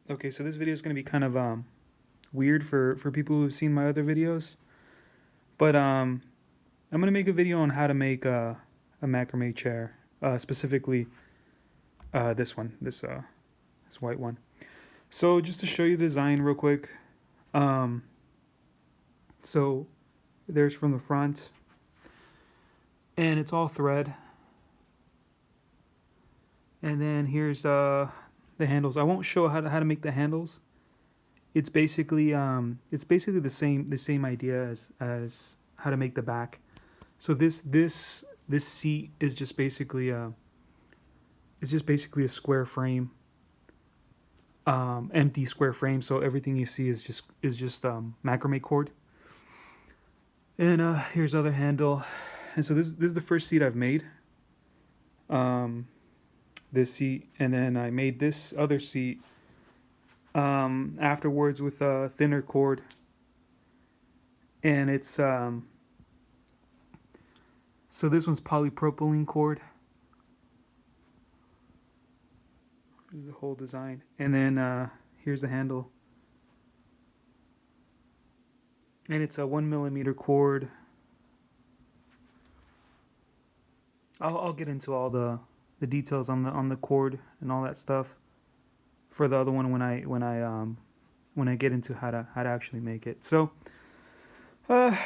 Okay, so this video is going to be kind of weird for people who've seen my other videos, but I'm going to make a video on how to make a macrame chair, specifically this white one. So just to show you the design real quick, um, so there's from the front, and it's all thread, and then here's the handles. I won't show how to make the handles. It's basically the same idea as how to make the back. So this seat is just basically a square frame, empty square frame. So everything you see is just macrame cord. And here's other handle. And so this is the first seat I've made. This seat, and then I made this other seat afterwards with a thinner cord, and it's so this one's polypropylene cord. This is the whole design, and then here's the handle, and it's a 1mm cord. I'll get into all the details on the cord and all that stuff for the other one when I get into how to actually make it. So thought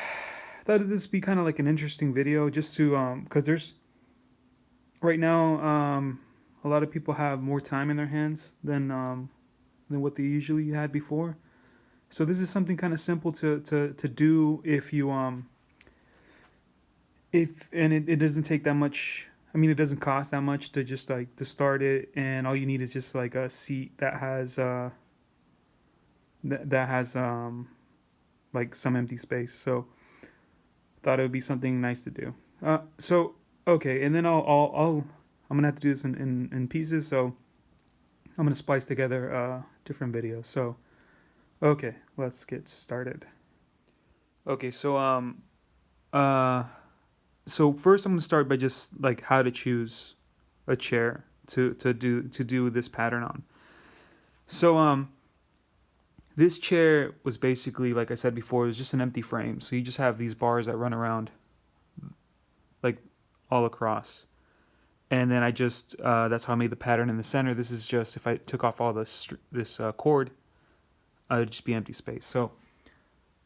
this be kind of like an interesting video, just to because there's right now a lot of people have more time in their hands than what they usually had before. So this is something kind of simple to do if you it doesn't take that much. I mean, it doesn't cost that much to just like to start it, and all you need is just like a seat that has that has like some empty space. So thought it would be something nice to do. So okay, and then I'm gonna have to do this in pieces. So I'm gonna splice together different videos. So okay, let's get started. Okay, so so first I'm gonna start by just like how to choose a chair to do this pattern on. So this chair was basically, like I said before, it was just an empty frame. So you just have these bars that run around like all across. And then I just, that's how I made the pattern in the center. This is just, if I took off all this cord, it would just be empty space. So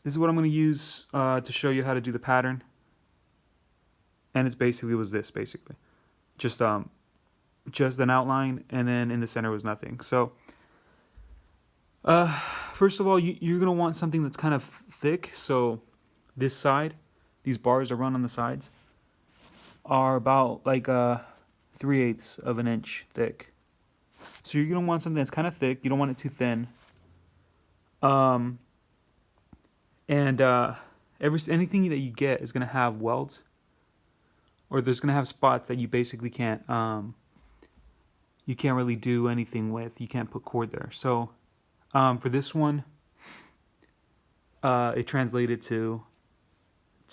this is what I'm going to use to show you how to do the pattern. And it's basically just an outline, and then in the center was nothing. So first of all, you're going to want something that's kind of thick. So this side, these bars that run on the sides, are about like 3/8 of an inch thick. So you're gonna want something that's kind of thick. You don't want it too thin. And anything that you get is gonna have welds, or there's gonna have spots that you basically can't really do anything with. You can't put cord there. So for this one, it translated to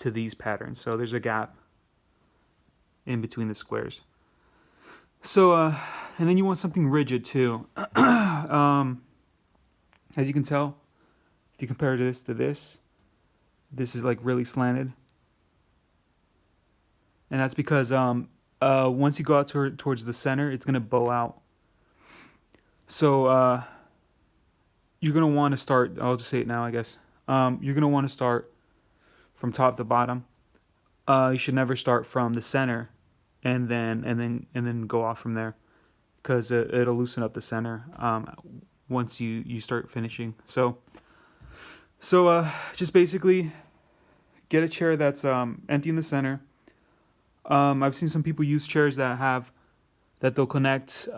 these patterns. So there's a gap in between the squares. So and then you want something rigid too. As you can tell, if you compare this to this is like really slanted, and that's because once you go out towards the center, it's gonna bow out. So you're gonna want to start. I'll just say it now, I guess. You're gonna want to start from top to bottom. You should never start from the center and then go off from there, because it'll loosen up the center once you start finishing. So just basically get a chair that's empty in the center. I've seen some people use chairs that they'll connect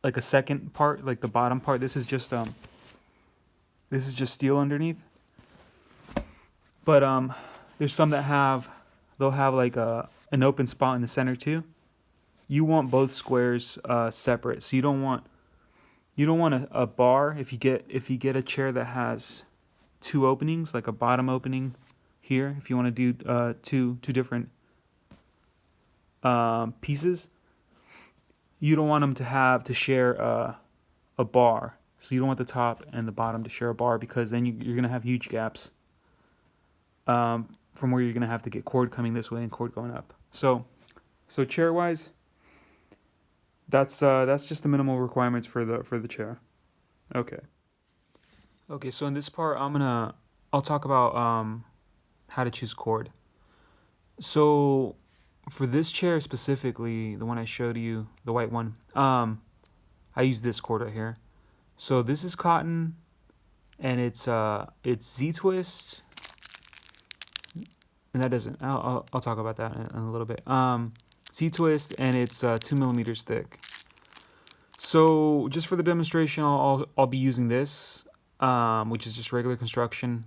like a second part, like the bottom part. This is just steel underneath. But there's some that they'll have like an open spot in the center too. You want both squares separate. So you don't want a bar. If you get a chair that has two openings, like a bottom opening here, if you want to do two different pieces, you don't want them to share a bar So you don't want the top and the bottom to share a bar, because then you're gonna have huge gaps from where you're gonna have to get cord coming this way and cord going up. So chair wise, that's just the minimal requirements for the chair. Okay. Okay. So in this part, I'll talk about how to choose cord. So for this chair specifically, the one I showed you, the white one, I use this cord right here. So this is cotton, and it's Z twist, and that doesn't. I'll talk about that in a little bit. Z twist, and it's 2 millimeters thick. So just for the demonstration, I'll be using this, which is just regular construction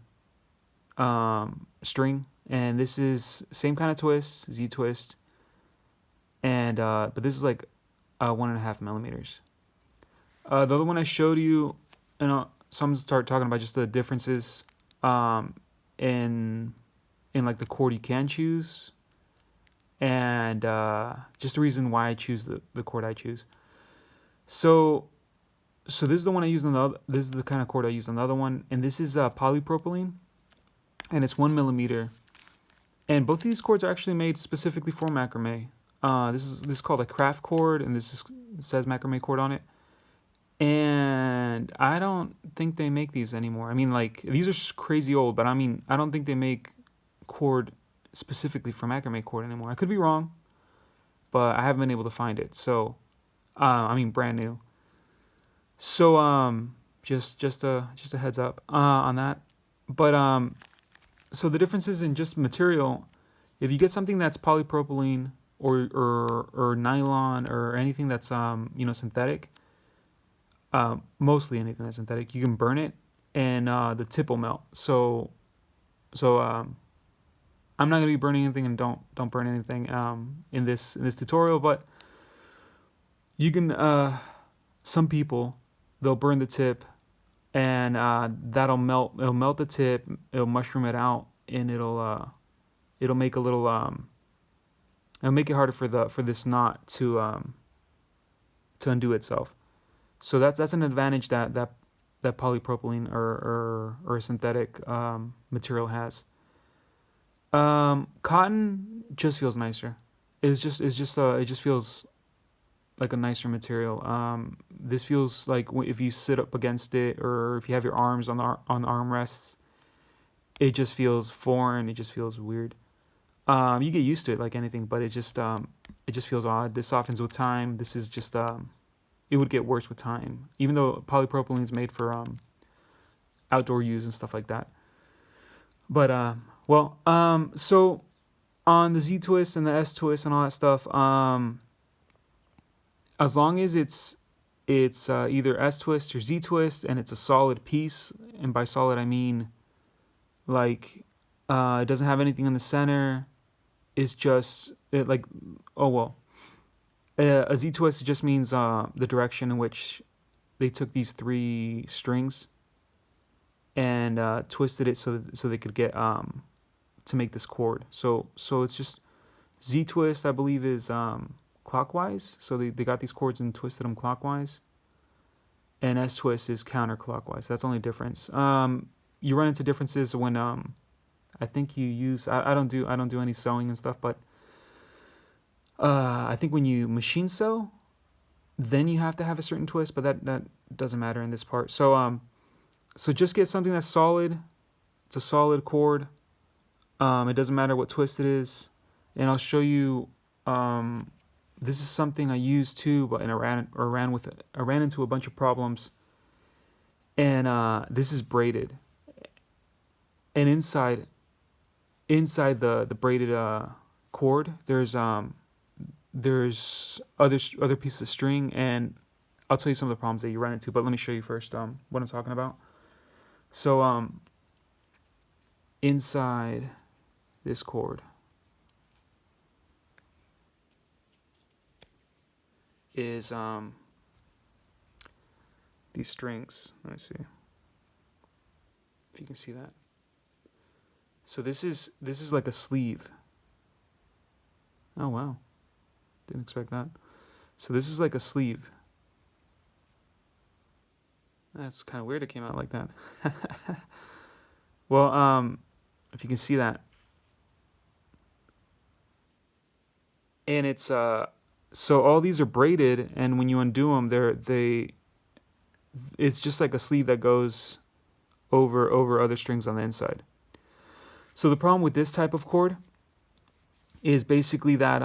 string, and this is same kind of twist, Z twist, and but this is like 1.5 millimeters. The other one I showed you, and so I'm gonna start talking about just the differences in like the cord you can choose, and just the reason why I choose the cord I choose. So this is the one I use on the other, this is the kind of cord I use on the other one, and this is polypropylene, and it's 1 millimeter. And both of these cords are actually made specifically for macrame. This is called a craft cord, and it says macrame cord on it. And I don't think they make these anymore. I mean, like, these are crazy old, but I mean, I don't think they make cord specifically for macrame cord anymore. I could be wrong, but I haven't been able to find it. So, I mean, brand new. So, just a heads up on that. But so the differences in just material, if you get something that's polypropylene or nylon or anything that's synthetic, mostly anything that's synthetic, you can burn it, and the tip will melt. So I'm not gonna be burning anything, and don't burn anything in this tutorial, but you can some people, they'll burn the tip, and that'll melt. It'll melt the tip. It'll mushroom it out, and it'll make a little it'll make it harder for this knot to undo itself. So that's an advantage that polypropylene or synthetic material has. Cotton just feels nicer. It just feels like a nicer material. This feels like if you sit up against it, or if you have your arms on the armrests, it just feels foreign. It just feels weird. You get used to it like anything, but it just feels odd. This softens with time. This is just it would get worse with time, even though polypropylene is made for outdoor use and stuff like that. But so on the Z twist and the S twist and all that stuff, as long as it's either S twist or Z twist, and it's a solid piece, and by solid I mean like it doesn't have anything in the center. It's just a Z twist just means the direction in which they took these 3 strings and twisted it so they could get to make this chord. So it's just Z twist, I believe, is clockwise. So they got these chords and twisted them clockwise. And S twist is counterclockwise. That's the only difference. You run into differences when I think you use I don't do any sewing and stuff, but I think when you machine sew, then you have to have a certain twist, but that doesn't matter in this part. So just get something that's solid. It's a solid chord. It doesn't matter what twist it is, and I'll show you. This is something I used too, but I ran into a bunch of problems. And this is braided, and inside the braided cord, there's other pieces of string, and I'll tell you some of the problems that you run into. But let me show you first what I'm talking about. So inside this cord is these strings. Let me see if you can see that. So this is like a sleeve. Oh wow, didn't expect that. So this is like a sleeve, That's kind of weird. It came out like that. Well, if you can see that, and it's so all these are braided, and when you undo them, it's just like a sleeve that goes over other strings on the inside. So the problem with this type of cord is basically that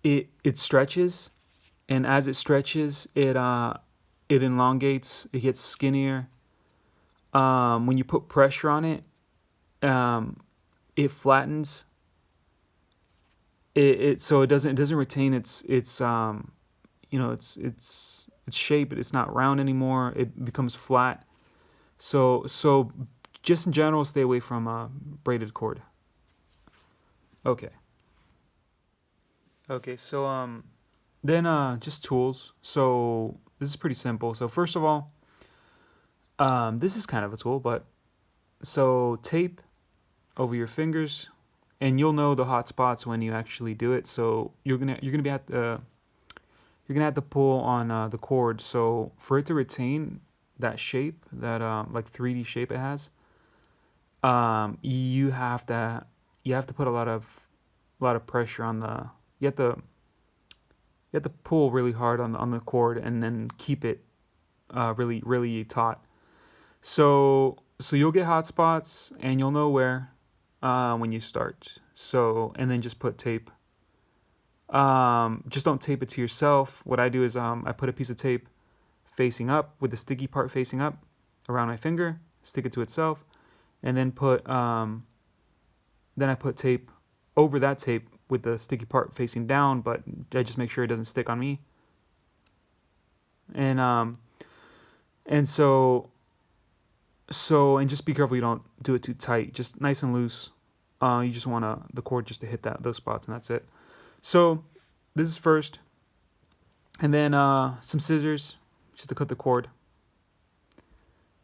it stretches, and as it stretches, it elongates, it gets skinnier. When you put pressure on it, it flattens. So it doesn't retain its its shape. It's not round anymore. It becomes flat. So just in general, stay away from braided cord. Okay. Okay. So then just tools. So this is pretty simple. So first of all, this is kind of a tool, but so tape over your fingers, and you'll know the hot spots when you actually do it. So you're gonna be at the you're gonna have to pull on the cord. So for it to retain that shape, that like 3D shape it has, you have to put a lot of pressure on the you have to you have to pull really hard on the cord and then keep it really taut. So you'll get hot spots and you'll know where when you start. So and then just put tape. Just don't tape it to yourself. What I do is I put a piece of tape facing up with the sticky part facing up around my finger, stick it to itself, and then I put tape over that tape with the sticky part facing down, but I just make sure it doesn't stick on me. And and just be careful you don't do it too tight, just nice and loose. You just want the cord just to hit those spots, and that's it. So this is first, and then some scissors just to cut the cord,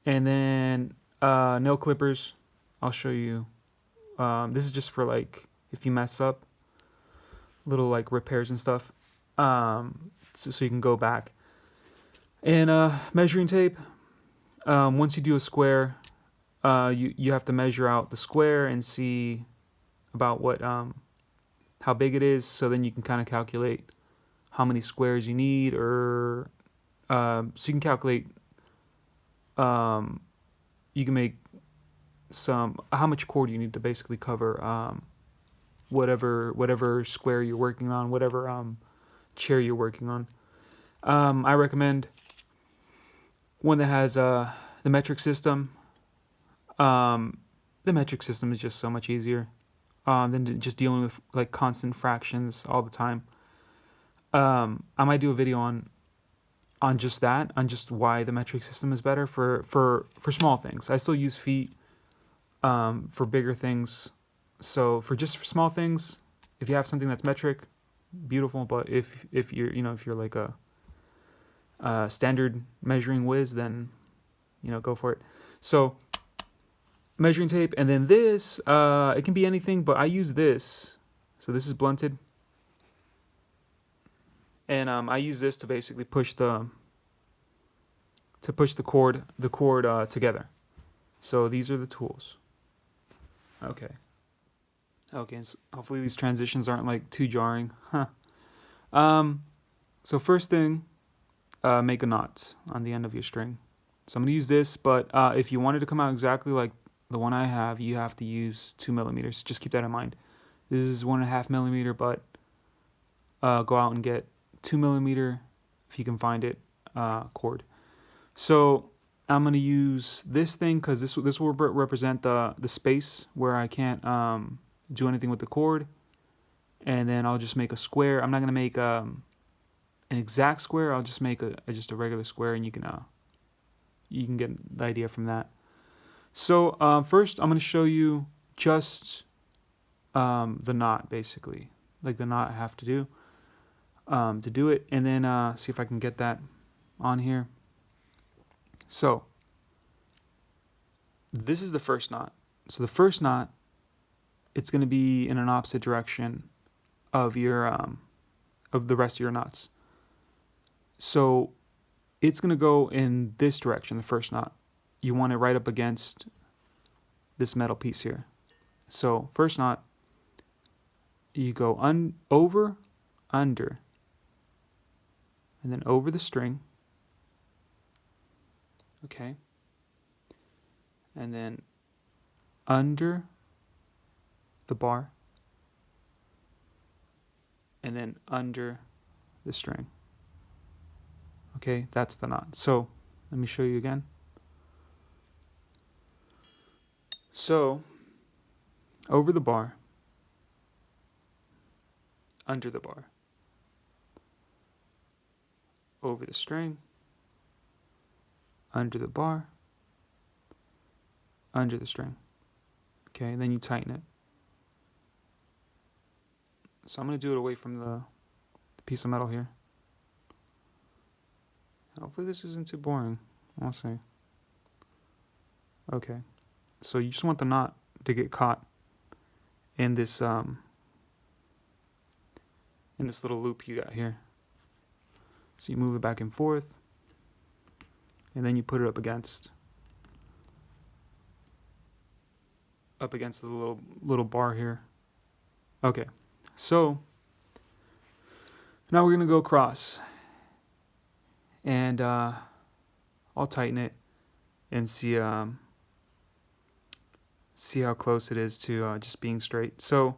and then nail clippers. I'll show you. This is just for like if you mess up, little like repairs and stuff, so you can go back. And measuring tape. Once you do a square, you have to measure out the square and see about what how big it is, so then you can kind of calculate how many squares you need, or so you can calculate. You can make some how much cord you need to basically cover whatever square you're working on, whatever chair you're working on. I recommend one that has the metric system. The metric system is just so much easier than just dealing with like constant fractions all the time. I might do a video on just that, on just why the metric system is better for small things. I still use feet for bigger things. So for small things, if you have something that's metric, beautiful. But if you're if you're like a standard measuring whiz, then go for it. So measuring tape, and then this it can be anything, but I use this. So this is blunted, and I use this to basically push the cord together. So these are the tools. Okay. So hopefully these transitions aren't like too jarring. Huh. So first thing, make a knot on the end of your string. So I'm gonna use this, but if you want it to come out exactly like the one I have, you have to use 2 millimeters. Just keep that in mind. This is 1.5 millimeter, but go out and get 2 millimeter if you can find it cord. So I'm gonna use this thing because this will represent the space where I can't do anything with the cord, and then I'll just make a square. I'm not gonna make an exact square. I'll just make just a regular square, and you can get the idea from that. So first, I'm gonna show you just the knot, basically, like the knot I have to do it, and then see if I can get that on here. So this is the first knot. So the first knot, it's going to be in an opposite direction of your of the rest of your knots. So it's going to go in this direction, the first knot. You want it right up against this metal piece here. So first knot, you go over, under, and then over the string. Okay. And then under the bar, and then under the string. Okay, that's the knot. So let me show you again. So over the bar, under the bar, over the string, under the bar, under the string. Okay, and then you tighten it. So I'm going to do it away from the piece of metal here. Hopefully this isn't too boring. I'll see. Okay, so you just want the knot to get caught in this little loop you got here. So you move it back and forth, and then you put it up against the little bar here. Okay, so now we're gonna go across, and I'll tighten it and see how close it is to just being straight. So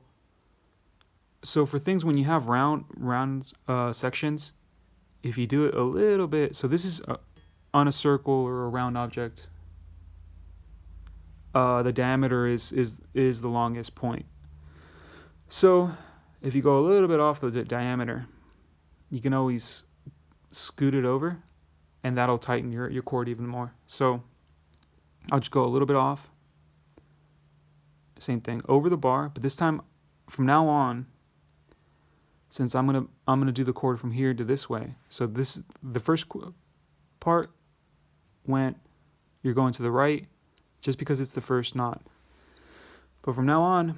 for things when you have round sections, if you do it a little bit, so this is on a circle or a round object, the diameter is the longest point. So if you go a little bit off the diameter, you can always scoot it over, and that'll tighten your cord even more. So I'll just go a little bit off. Same thing over the bar, but this time from now on, since I'm gonna do the cord from here to this way. So the first part you're going to the right, just because it's the first knot. But from now on,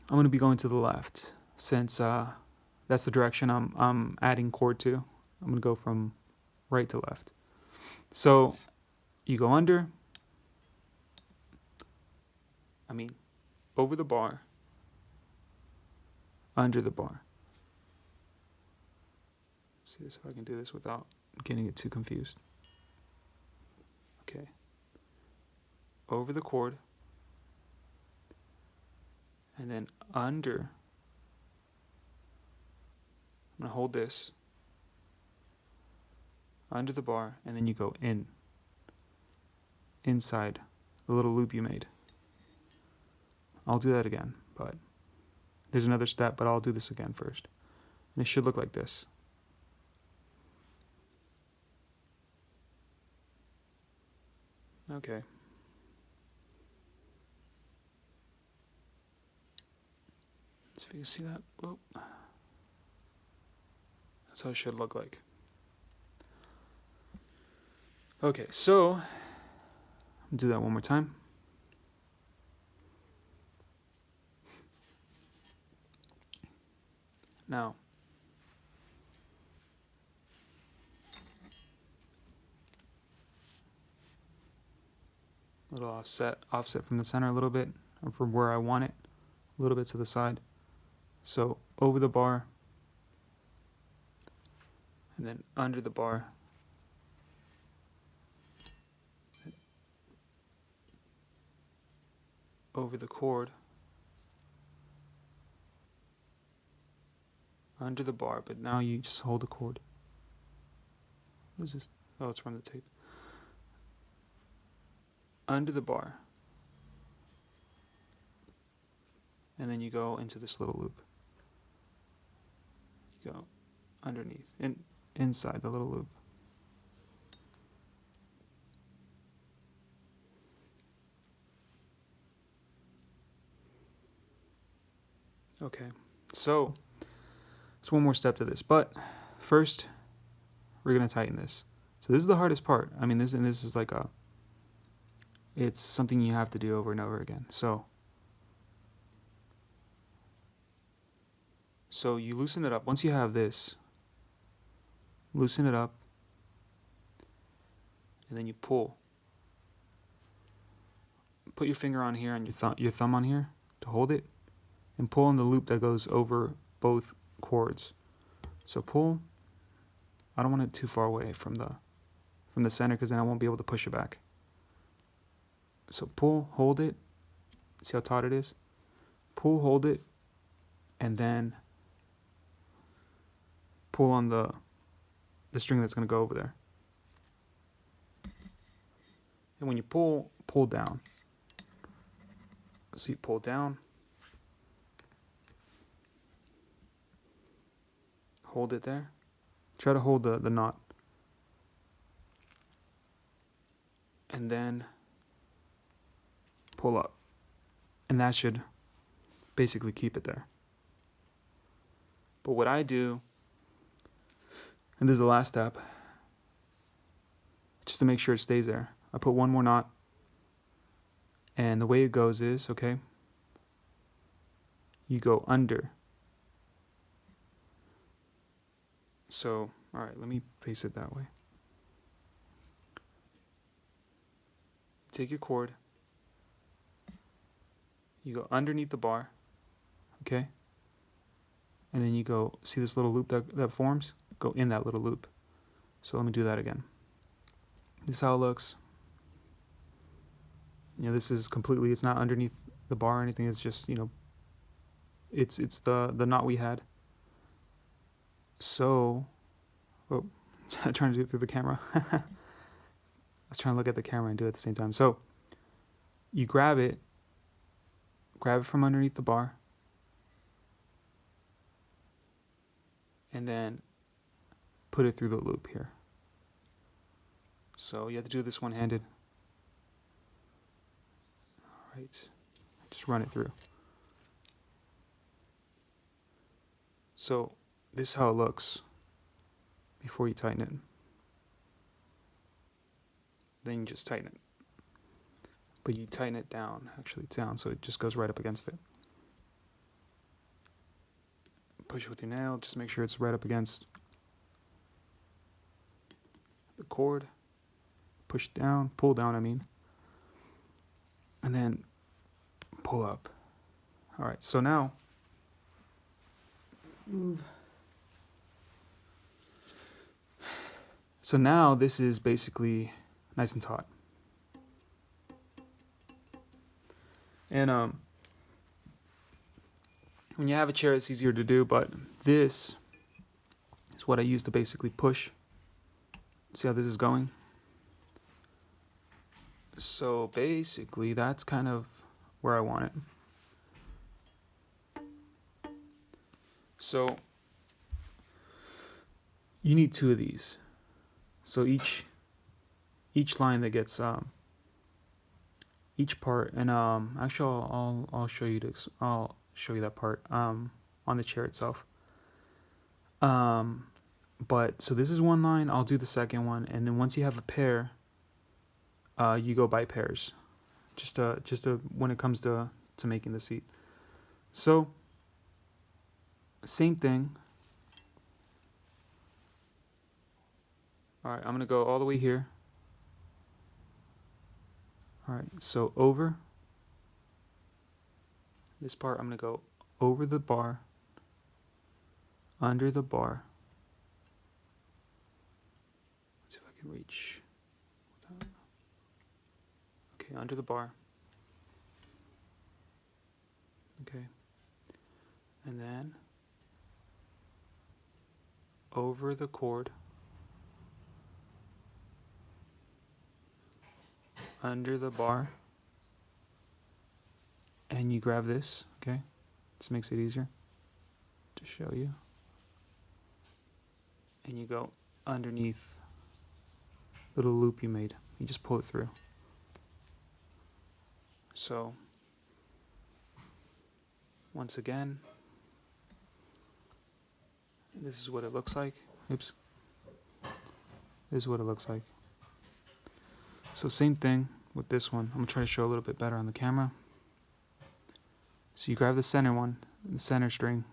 I'm gonna be going to the left, since that's the direction I'm adding cord to. I'm gonna go from right to left. So you go over the bar, under the bar. Let's see if I can do this without getting it too confused. Okay. Over the cord, and then under. I'm gonna hold this under the bar, and then you go inside the little loop you made. I'll do that again, but there's another step, but I'll do this again first. And it should look like this. Okay. Let's see if you can see that. Whoa. That's how it should look like. Okay, so I'll do that one more time. Now, a little offset from the center a little bit, or from where I want it, a little bit to the side. So over the bar, and then under the bar, over the cord, under the bar, but now you just hold the cord. What is this? Oh, it's from the tape. Under the bar, and then you go into this little loop. You go underneath, inside the little loop. Okay, so there's one more step to this, but first we're gonna tighten this. So this is the hardest part. I mean, this is like it's something you have to do over and over again. So you loosen it up. Once you have this, loosen it up, and then you pull. Put your finger on here and your thumb on here to hold it, and pull on the loop that goes over both cords. So pull. I don't want it too far away from the center, because then I won't be able to push it back. So pull, hold it. See how taut it is? Pull, hold it, and then pull on the string that's going to go over there. And when you pull down. So you pull down, hold it there. Try to hold the knot. And then pull up. And that should basically keep it there. But what I do, and this is the last step, just to make sure it stays there, I put one more knot. And the way it goes is, okay, you go under. So, all right, let me face it that way. Take your cord. You go underneath the bar, okay? And then you go, see this little loop that forms? Go in that little loop. So let me do that again. This is how it looks. You know, this is completely, it's not underneath the bar or anything. It's just, you know, it's the knot we had. So, oh, I'm trying to do it through the camera. I was trying to look at the camera and do it at the same time. So, you grab it from underneath the bar, and then put it through the loop here. So you have to do this one-handed. All right, just run it through. So this is how it looks before you tighten it. Then you just tighten it. But you tighten it down, actually down, so it just goes right up against it. Push it with your nail, just make sure it's right up against the cord. Push down, pull down, I mean. And then pull up. All right, so now, move. So now this is basically nice and taut. And when you have a chair, it's easier to do, but this is what I use to basically push. See how this is going? So basically, that's kind of where I want it. So you need two of these. So each line that gets each part, and actually I'll show you I'll show you that part on the chair itself. But so this is one line. I'll do the second one, and then once you have a pair, you go by pairs, just to when it comes to making the seat. So same thing. All right, I'm gonna go all the way here. All right, so over this part, I'm gonna go over the bar, under the bar. Let's see if I can reach. Okay, under the bar. Okay, and then over the cord, under the bar, and you grab this, okay? This makes it easier to show you. And you go underneath the little loop you made. You just pull it through. So, once again, this is what it looks like. Oops. This is what it looks like. So same thing with this one. I'm going to try to show a little bit better on the camera. So you grab the center one, the center string,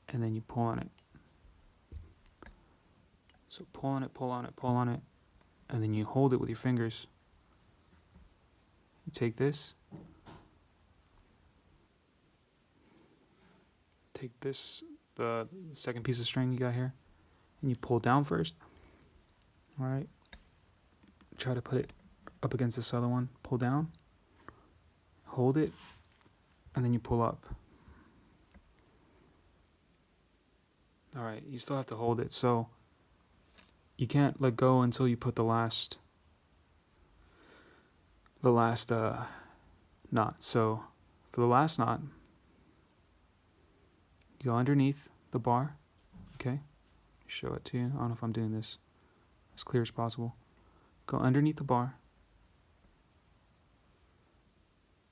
and then you pull on it. So pull on it, pull on it, pull on it, and then you hold it with your fingers. You take this, the second piece of string you got here, and you pull down first. All right. Try to put it up against this other one. Pull down, hold it, and then you pull up. All right. You still have to hold it, so you can't let go until you put the last knot. So for the last knot, you go underneath the bar. Okay. Show it to you. I don't know if I'm doing this as clear as possible. Go underneath the bar,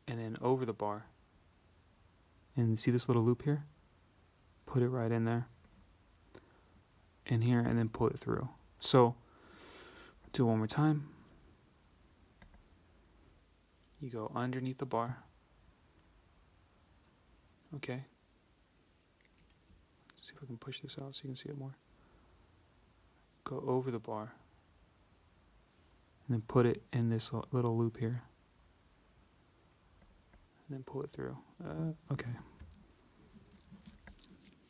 and then over the bar. And see this little loop here? Put it right in there. In here, and then pull it through. So, do it one more time. You go underneath the bar. Okay. Let's see if I can push this out so you can see it more. Go over the bar. And then put it in this little loop here. And then pull it through. Okay.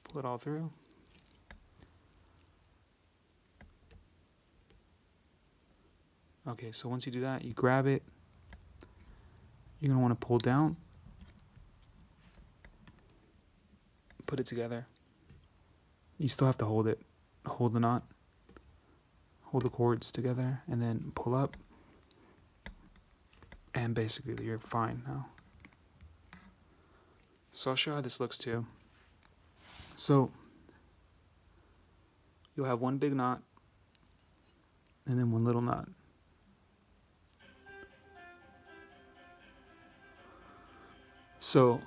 Pull it all through. Okay, so once you do that, you grab it. You're going to want to pull down. Put it together. You still have to hold it. Hold the knot. Hold the cords together and then pull up. And basically you're fine now. So I'll show you how this looks too. So you'll have one big knot and then one little knot. So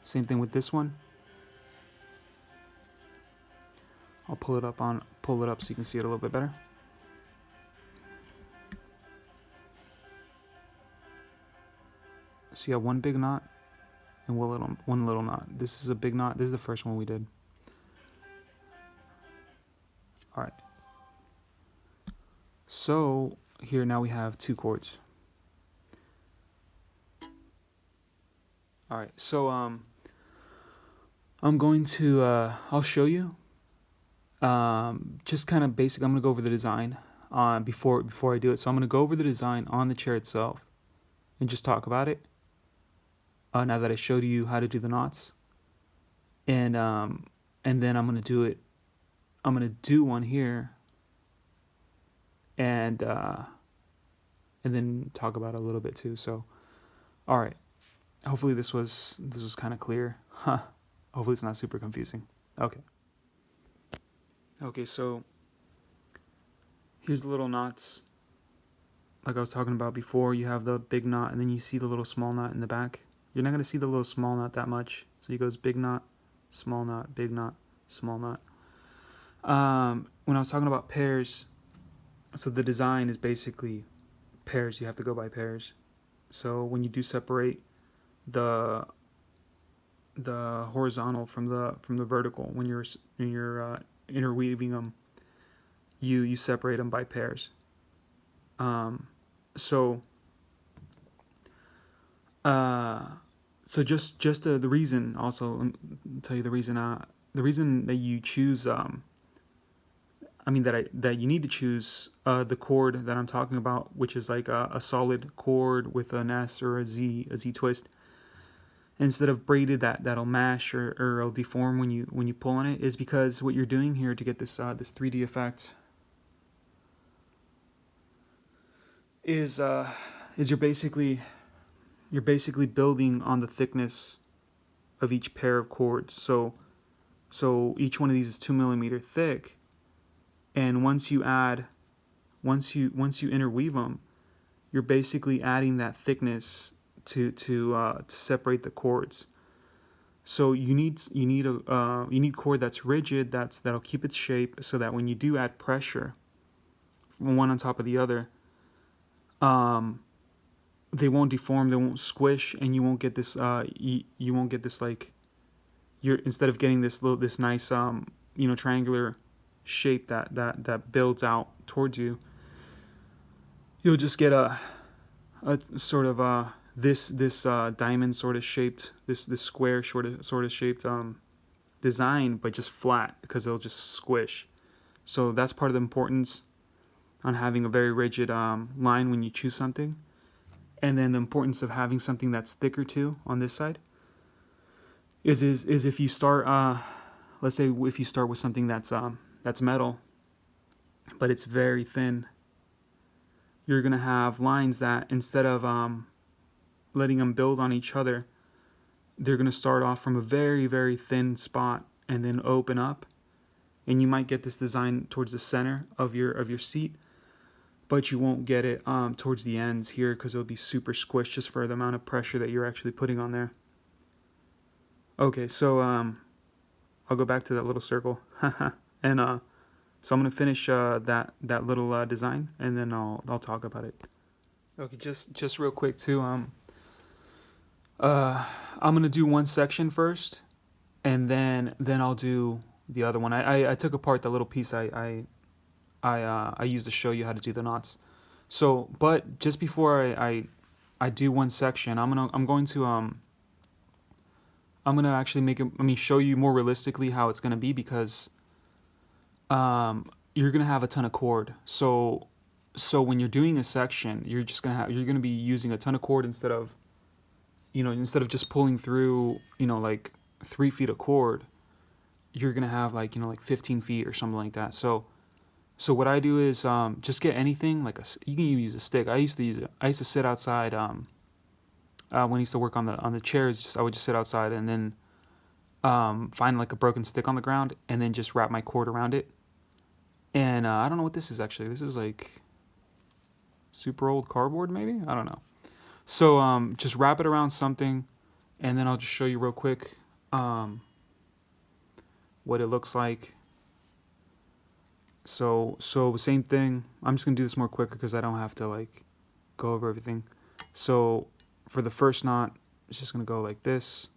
same thing with this one. I'll pull it up so you can see it a little bit better. So you have one big knot and one little knot. This is a big knot. This is the first one we did. All right. So here now we have two cords. All right. So I'm going to I'll show you. Just kind of basic. I'm gonna go over the design before I do it. So I'm gonna go over the design on the chair itself and just talk about it. Now that I showed you how to do the knots, and then I'm gonna do it. I'm gonna do one here, and then talk about it a little bit too. So, all right. Hopefully this was kind of clear. Hopefully it's not super confusing. Okay. Okay, so here's the little knots. Like I was talking about before, you have the big knot, and then you see the little small knot in the back. You're not going to see the little small knot that much. So it goes big knot, small knot, big knot, small knot. When I was talking about pairs, so the design is basically pairs. You have to go by pairs. So when you do separate the horizontal from the vertical, when you're interweaving them, you separate them by pairs. So just the reason, also I'll tell you the reason that you choose that you need to choose the chord that I'm talking about, which is like a solid chord with an S or a Z twist, instead of braided that'll mash or it'll deform when you pull on it, is because what you're doing here to get this 3D effect is you're basically building on the thickness of each pair of cords. So each one of these is 2 millimeter thick, and once you interweave them, you're basically adding that thickness to separate the cords. So you need cord that's rigid, that'll keep its shape, so that when you do add pressure one on top of the other, they won't deform, they won't squish, and you won't get this you won't get this, like, you're, instead of getting this nice triangular shape that builds out towards you, you'll just get a sort of this diamond sort of shaped, this square sort of shaped design, but just flat because it'll just squish. So that's part of the importance on having a very rigid line when you choose something. And then the importance of having something that's thicker too on this side is if you start, let's say if you start with something that's metal, but it's very thin, you're gonna have lines that instead of letting them build on each other, they're gonna start off from a very very thin spot and then open up, and you might get this design towards the center of your seat, but you won't get it towards the ends here because it'll be super squished just for the amount of pressure that you're actually putting on there. Okay, so I'll go back to that little circle, and so I'm gonna finish that little design, and then I'll talk about it. Okay, just real quick too. I'm gonna do one section first, and then I'll do the other one. I took apart the little piece I used to show you how to do the knots. So, but just before I do one section, I'm going to actually show you more realistically how it's gonna be, because you're gonna have a ton of cord. So when you're doing a section, you're gonna be using a ton of cord instead of just pulling through like 3 feet of cord. You're gonna have like 15 feet or something like that. So what I do is just get anything like you can use a stick. I used to sit outside when I used to work on the chairs. I would just sit outside and then find like a broken stick on the ground and then just wrap my cord around it. And I don't know what this is actually. This is like super old cardboard maybe? I don't know. So just wrap it around something, and then I'll just show you real quick what it looks like. So same thing. I'm just gonna do this more quicker because I don't have to like go over everything. So for the first knot, it's just gonna go like this.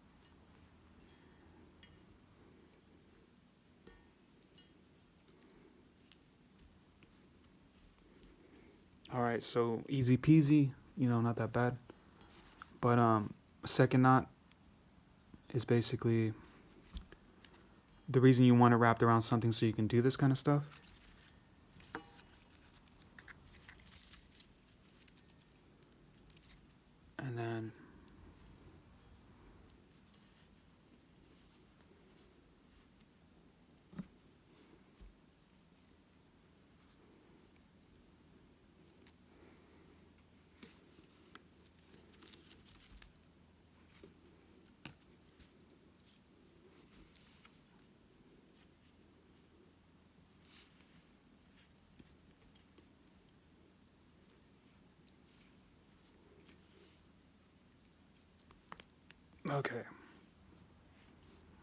All right, so easy peasy, not that bad. But second knot is basically the reason you want to wrap it around something so you can do this kind of stuff. And then okay.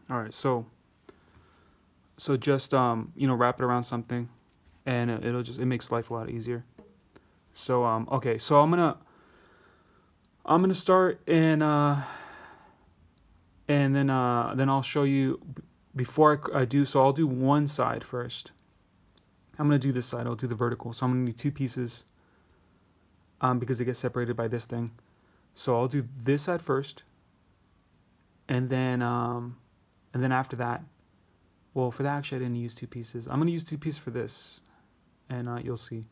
All right, so just wrap it around something, and it makes life a lot easier. So okay, so I'm gonna start, and then I'll show you before I do. So I'll do one side first. I'm gonna do this side. I'll do the vertical. So I'm gonna need 2 pieces because it gets separated by this thing. So I'll do this side first, and then after that, well, for that actually I didn't use 2 pieces. I'm gonna use 2 pieces for this, and you'll see.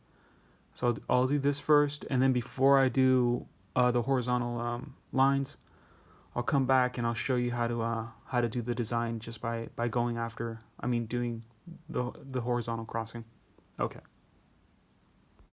So I'll do this first, and then before I do the horizontal lines, I'll come back and I'll show you how to do the design just by going after. Doing the horizontal crossing. Okay.